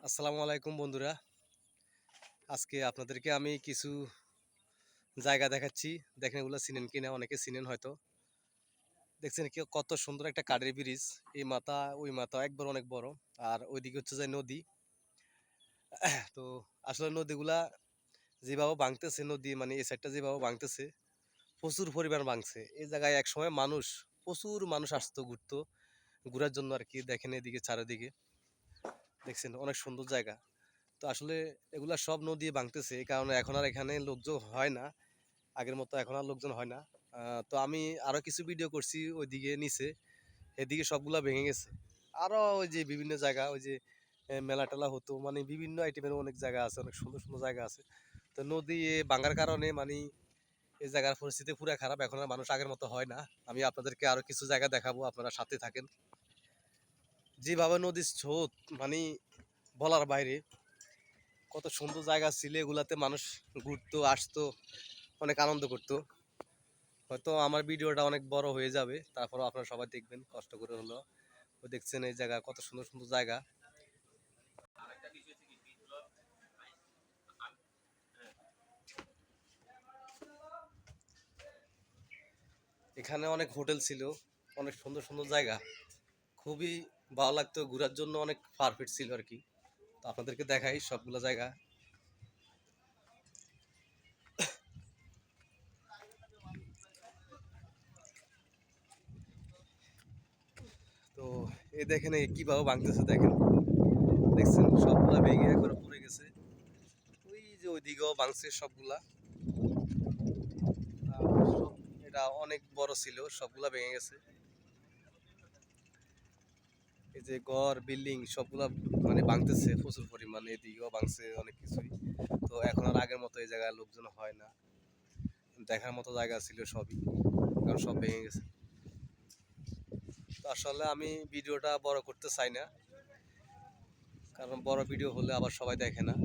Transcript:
আসসালামু আলাইকুম বন্ধুরা। আজকে আপনাদেরকে আমি কিছু জায়গা দেখাচ্ছি। দেখেন এগুলো চিনেন কিনা, অনেকে চিনেন হয়তো। দেখছেন কি কত সুন্দর একটা কাঠের ব্রিজ। এই মাথা ওই মাথা একবার অনেক বড়। আর ওইদিকে হচ্ছে যে নদী। তো আসলে নদীগুলা যেভাবে ভাঙতেছে, নদী মানে এই সাইডটা যেভাবে ভাঙতেছে প্রচুর পরিমাণ ভাঙছে। এই জায়গায় একসময় প্রচুর মানুষ আসতো ঘুরতো, ঘুরার জন্য আর কি। দেখেন এদিকে চারিদিকে দেখছেন অনেক সুন্দর জায়গা। তো আসলে এগুলা সব নদী ভাঙতেছে, এই কারণে এখন আর এখানে লোকজন হয় না। আগের মতো এখন আর লোকজন হয় না। তো আমি আরো কিছু ভিডিও করছি ওইদিকে নিচে, এদিকে সবগুলা ভেঙে গেছে। আরো ওই যে বিভিন্ন জায়গা, ওই যে মেলা টেলা হতো, মানে বিভিন্ন আইটেমের অনেক জায়গা আছে, অনেক সুন্দর সুন্দর জায়গা আছে। তো নদী ভাঙার কারণে মানে এই জায়গার পরিস্থিতি পুরো খারাপ, এখন আর মানুষ আগের মতো হয় না। আমি আপনাদেরকে আরো কিছু জায়গা দেখাবো, আপনারা সাথে থাকেন। যেভাবে নদীর স্রোত মানে বলার বাইরে, কত সুন্দর জায়গা ছিল এগুলাতে, মানুষ ঘুরতো আসতো, অনেক আনন্দ করতো। হয়তো আমার ভিডিওটা অনেক বড় হয়ে যাবে, তারপরও আপনারা সবাই দেখবেন কষ্ট করে হলো। ওই দেখছেন এই জায়গা কত সুন্দর সুন্দর জায়গা। এখানে অনেক হোটেল ছিল, অনেক সুন্দর সুন্দর জায়গা, খুবই ভালো লাগতো ঘোরার জন্য, অনেক পারফেক্ট ছিল আর কি। তো আপনাদেরকে দেখাই সবগুলো জায়গা। তো এই দেখেন এই কিভাবে ভাঙতেছে, দেখেন দেখছেন সবগুলা ভেঙে একবার পড়ে গেছে। ওই যে ওইদিকেও ভাঙছে সবগুলা। সব এটা অনেক বড় ছিল, সবগুলা ভেঙে গেছে। এই যে ঘর বিল্ডিং সবগুলা মানে ভাঙতেছে প্রচুর পরিমাণে, এদিকেও ভাঙছে অনেক কিছুই। তো এখন আর আগের মতো এই জায়গায় লোকজন হয় না, দেখার মতো জায়গা ছিল সবই, কারণ সব ভেঙে গেছে। তো আসলে আমি ভিডিওটা বড় করতে চাই না, কারণ বড় ভিডিও হলে আবার সবাই দেখে না।